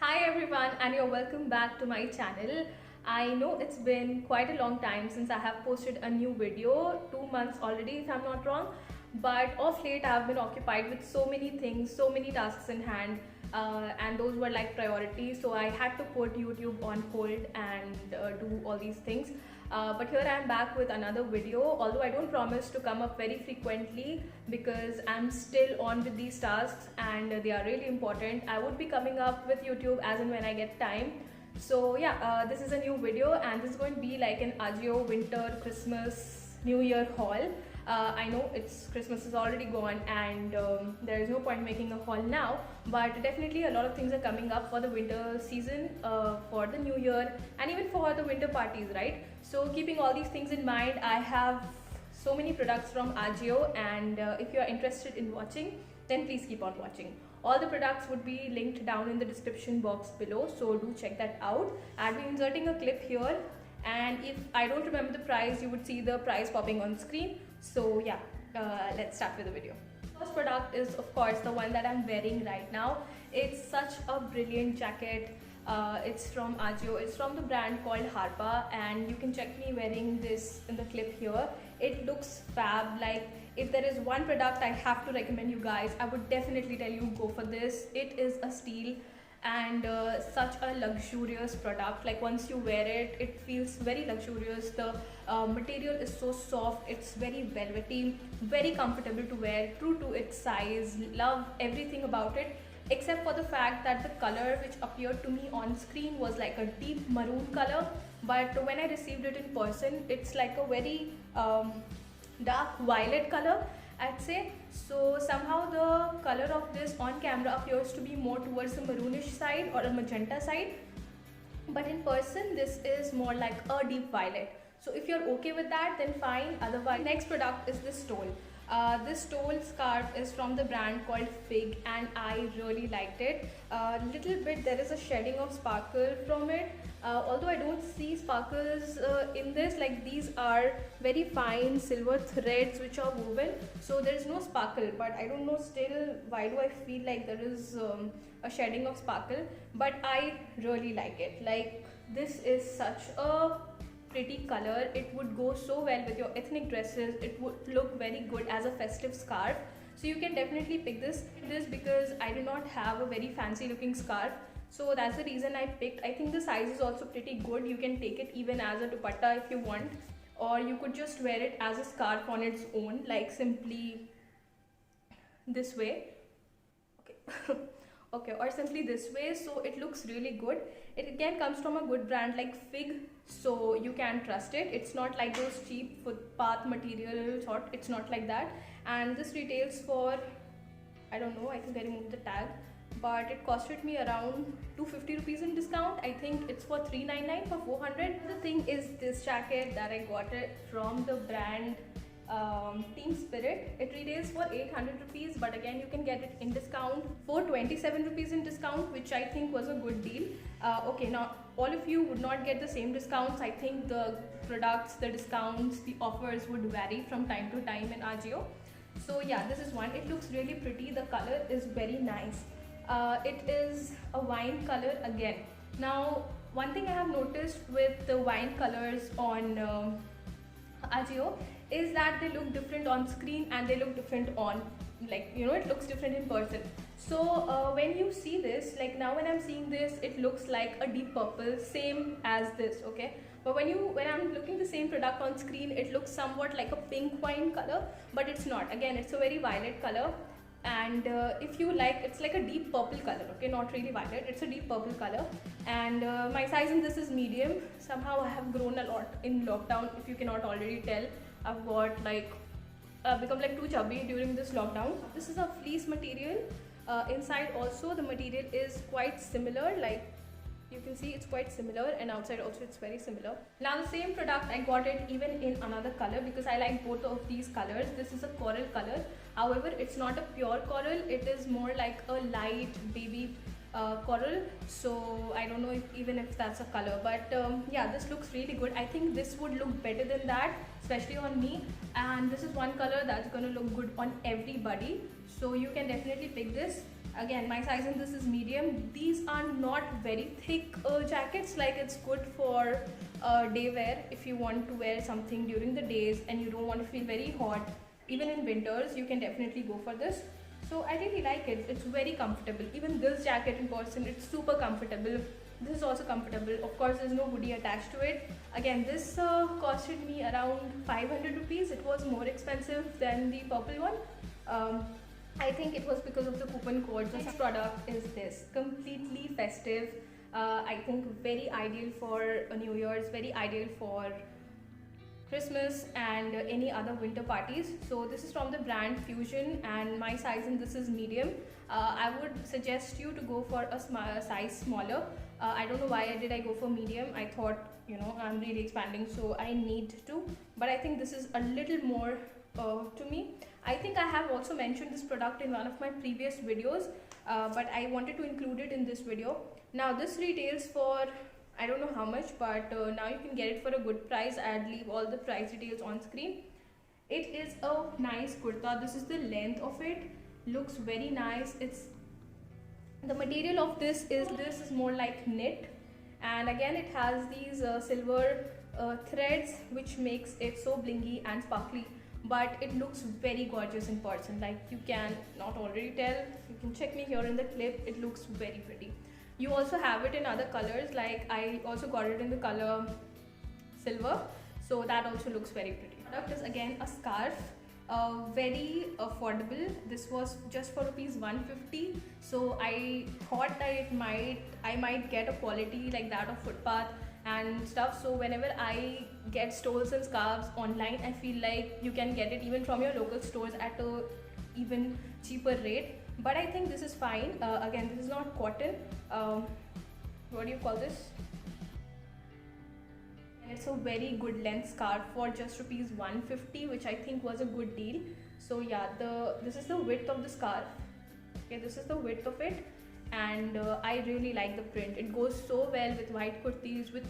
Hi everyone, and you're welcome back to my channel. I know it's been quite a long time since I have posted a new video, 2 months already if I'm not wrong. But of late I've been occupied with so many things, so many tasks in hand, and those were like priorities. So I had to put YouTube on hold and do all these things. But here I am back with another video, although I don't promise to come up very frequently because I'm still on with these tasks and they are really important. I would be coming up with YouTube as and when I get time. So yeah, this is a new video and this is going to be like an Ajio winter Christmas New Year haul. I know Christmas is already gone and there is no point making a haul now, but definitely a lot of things are coming up for the winter season, for the new year, and even for the winter parties, right? So keeping all these things in mind, I have so many products from Ajio, and if you are interested in watching, then please keep on watching. All the products would be linked down in the description box below, so do check that out. I'll be inserting a clip here, and if I don't remember the price, you would see the price popping on screen. So yeah, let's start with the video. First product is of course the one that I'm wearing right now. It's such a brilliant jacket. It's from Ajio. It's from the brand called Harpa, and you can check me wearing this in the clip here. It looks fab. Like, if there is one product I have to recommend you guys, I would definitely tell you go for this. It is a steal and such a luxurious product. Like, once you wear it, it feels very luxurious. The material is so soft, it's very velvety, very comfortable to wear, true to its size. Love everything about it, except for the fact that the color which appeared to me on screen was like a deep maroon color, but when I received it in person, it's like a very dark violet color, I'd say. So somehow the color of this on camera appears to be more towards the maroonish side or a magenta side, but in person this is more like a deep violet. So if you're okay with that, then fine. Otherwise, next product is this stole. This stole scarf is from the brand called Fig, and I really liked it. Little bit there is a shedding of sparkle from it, although I don't see sparkles in this. Like, these are very fine silver threads which are woven, so there is no sparkle, but I don't know still why do I feel like there is a shedding of sparkle. But I really like it. Like, this is such a pretty color. It would go so well with your ethnic dresses. It would look very good as a festive scarf, so you can definitely pick this because I do not have a very fancy looking scarf, so that's the reason I picked. I think the size is also pretty good. You can take it even as a dupatta if you want, or you could just wear it as a scarf on its own, like simply this way. Okay. Okay, or simply this way. So it looks really good. It again comes from a good brand like Fig, so you can trust it. It's not like those cheap footpath material sort. It's not like that. And this retails for, I don't know, I think I removed the tag, but it costed me around 250 rupees in discount. I think it's for 399 for 400. The thing is this jacket that I got it from the brand Team Spirit. It retails for 800 rupees, but again you can get it in discount for 27 rupees in discount, which I think was a good deal. Okay, now all of you would not get the same discounts. I think the products, the discounts, the offers would vary from time to time in Ajio. So yeah, this is one. It looks really pretty. The color is very nice. It is a wine color again. Now, one thing I have noticed with the wine colors on Ajio is that they look different on screen and they look different on, like, you know, it looks different in person. So when you see this, like now when I'm seeing this, it looks like a deep purple, same as this, okay? But when I'm looking the same product on screen, it looks somewhat like a pink wine color, but it's not. Again, it's a very violet color, and if you like, it's like a deep purple color, okay, not really violet, it's a deep purple color. And my size in this is medium. Somehow I have grown a lot in lockdown, if you cannot already tell. I've got like become like too chubby during this lockdown. This is a fleece material. Inside also the material is quite similar, like you can see it's quite similar, and outside also it's very similar. Now the same product, I got it even in another color because I like both of these colors. This is a coral color, however it's not a pure coral, it is more like a light baby coral. So I don't know if that's a color, but yeah, this looks really good. I think this would look better than that, especially on me, and this is one color that's gonna look good on everybody, so you can definitely pick this. Again, my size in this is medium. These are not very thick jackets, like it's good for day wear. If you want to wear something during the days and you don't want to feel very hot, even in winters, you can definitely go for this. So I really like it. It's very comfortable. Even this jacket in person, it's super comfortable. This is also comfortable. Of course, there's no hoodie attached to it. Again, this costed me around 500 rupees. It was more expensive than the purple one. I think it was because of the coupon code. The next product is this, completely festive. I think very ideal for New Year's, very ideal for Christmas and any other winter parties. So this is from the brand Fusion, and my size in this is medium. I would suggest you to go for a size smaller. I don't know why did I go for medium. I thought, I'm really expanding, so I need to, but I think this is a little more to me. I think I have also mentioned this product in one of my previous videos, but I wanted to include it in this video. Now this retails for, I don't know how much, but now you can get it for a good price. I'll leave all the price details on screen. It is a nice kurta. This is the length of it. Looks very nice. The material of this is more like knit, and again it has these silver threads, which makes it so blingy and sparkly. But it looks very gorgeous in person. Like, you can not already tell. You can check me here in the clip. It looks very pretty. You also have it in other colors, like I also got it in the color silver, so that also looks very pretty. Product is again a scarf, very affordable. This was just for rupees 150, so I thought that I might get a quality like that of Footpath and stuff. So whenever I get stoles and scarves online, I feel like you can get it even from your local stores at a even cheaper rate. But I think this is fine. Again, this is not cotton. What do you call this? And it's a very good length scarf for just rupees 150, which I think was a good deal. So yeah, this is the width of the scarf. Okay, this is the width of it, and I really like the print. It goes so well with white kurtis, with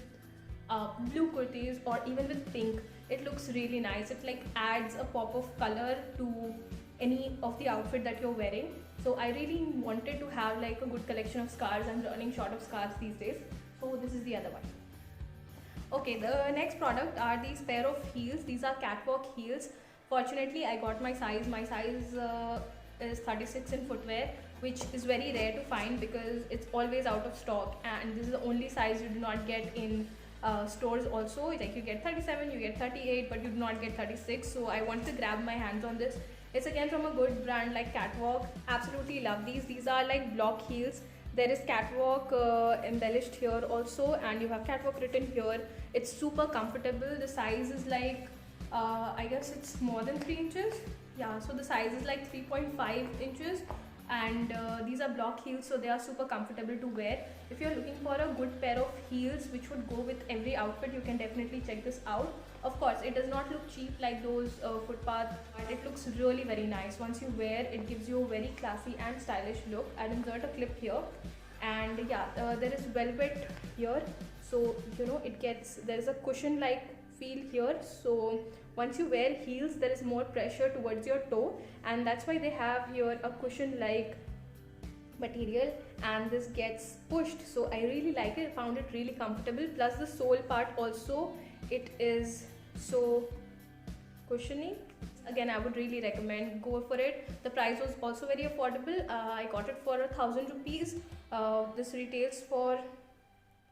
blue kurtis, or even with pink. It looks really nice. It like adds a pop of color to any of the outfit that you're wearing. So I really wanted to have like a good collection of scarves. I'm running short of scarves these days, so this is the other one. Okay, the next product are these pair of heels. These are catwalk heels. Fortunately, I got my size. My size is 36 in footwear, which is very rare to find because it's always out of stock, and this is the only size you do not get in stores also. Like, you get 37, you get 38, but you do not get 36. So I want to grab my hands on this. It's again from a good brand like Catwalk. Absolutely love these. These are like block heels. There is Catwalk embellished here also, and you have Catwalk written here. It's super comfortable. The size is like, I guess it's more than 3 inches. Yeah, so the size is like 3.5 inches. And these are block heels, so they are super comfortable to wear. If you're looking for a good pair of heels which would go with every outfit, you can definitely check this out. Of course, it does not look cheap like those Footpath, but it looks really very nice. Once you wear it, gives you a very classy and stylish look. I'll insert a clip here, and yeah, there is velvet here, so there is a cushion like feel here. So once you wear heels, there is more pressure towards your toe, and that's why they have here a cushion like material, and this gets pushed. So I really like it. I found it really comfortable. Plus the sole part also, it is so cushiony. Again, I would really recommend, go for it. The price was also very affordable. I got it for 1,000 rupees. This retails for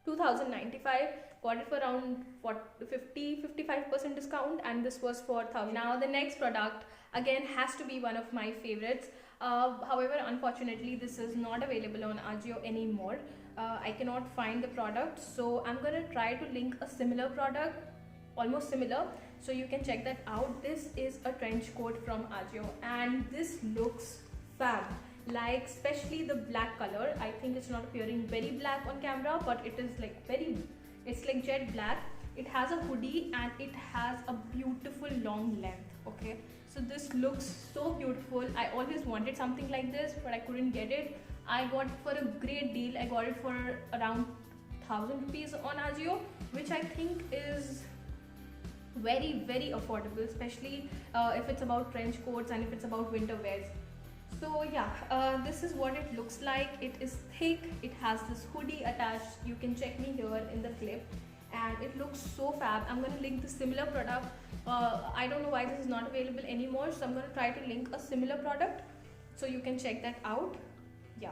2,095. Got it for around 50-55% discount, and this was for 1,000. Now the next product again has to be one of my favorites. However, unfortunately, this is not available on Ajio anymore. I cannot find the product, so I'm gonna try to link a similar product, almost similar, so you can check that out. This is a trench coat from Ajio, and this looks fab. Like, especially the black color. I think it's not appearing very black on camera, but it is like it's like jet black. It has a hoodie and it has a beautiful long length. Okay, so this looks so beautiful. I always wanted something like this, but I couldn't get it. I got it for a great deal. I got it for around 1,000 rupees on Ajio, which I think is very, very affordable, especially if it's about trench coats and if it's about winter wears. So yeah, this is what it looks like. It is thick, it has this hoodie attached. You can check me here in the clip, and it looks so fab. I'm gonna link the similar product. I don't know why this is not available anymore, so I'm gonna try to link a similar product so you can check that out. Yeah,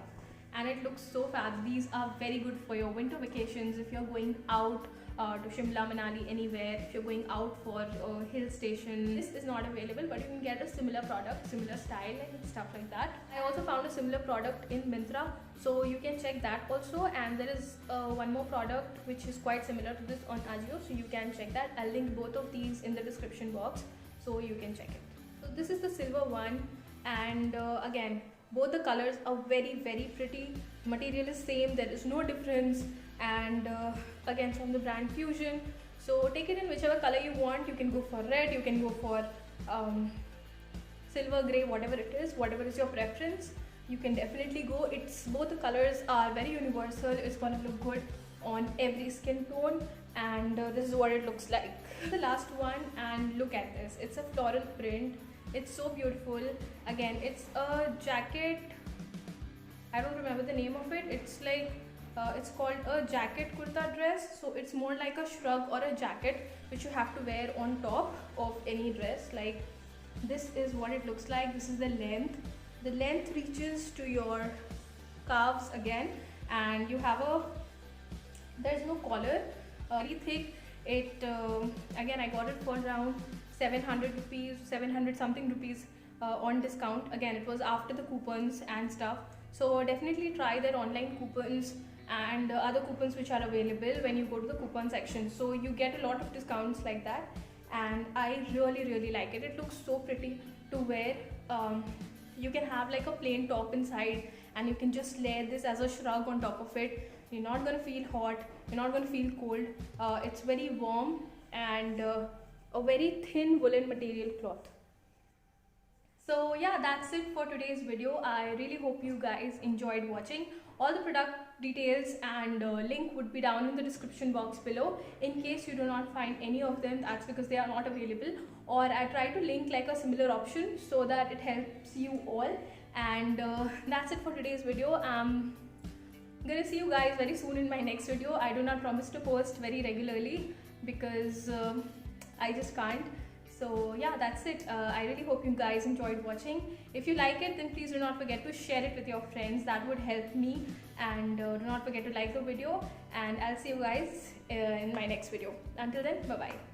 and it looks so fab. These are very good for your winter vacations if you're going out to Shimla, Manali, anywhere. If you're going out for a hill station, this is not available, but you can get a similar product, similar style and stuff like that. I also found a similar product in Myntra, so you can check that also. And there is one more product which is quite similar to this on Ajio, so you can check that. I'll link both of these in the description box so you can check it. So this is the silver one, and again, both the colors are very pretty. Material is same, there is no difference, and again from the brand Fusion. So take it in whichever color you want. You can go for red, you can go for silver, gray, whatever it is, whatever is your preference, you can definitely go. It's both the colors are very universal. It's gonna look good on every skin tone, and this is what it looks like. The last one, and look at this, it's a floral print. It's so beautiful. Again, it's a jacket. I don't remember the name of it. It's like it's called a jacket kurta dress. So it's more like a shrug or a jacket which you have to wear on top of any dress. Like, this is what it looks like. This is the length. The length reaches to your calves again, and you have a, there's no collar, very thick. It again, I got it for around 700 rupees, 700 something rupees on discount. Again, it was after the coupons and stuff, so definitely try their online coupons and other coupons which are available when you go to the coupon section. So you get a lot of discounts like that, and I really like it. It looks so pretty to wear. You can have like a plain top inside, and you can just layer this as a shrug on top of it. You're not gonna feel hot, you're not gonna feel cold. It's very warm, and a very thin woolen material cloth. So yeah, that's it for today's video. I really hope you guys enjoyed watching. All the product details and link would be down in the description box below. In case you do not find any of them, that's because they are not available, or I try to link like a similar option so that it helps you all. And that's it for today's video. I'm gonna see you guys very soon in my next video. I do not promise to post very regularly because I just can't. So yeah, that's it. I really hope you guys enjoyed watching. If you like it, then please do not forget to share it with your friends. That would help me. And do not forget to like the video, and I'll see you guys in my next video. Until then, bye bye.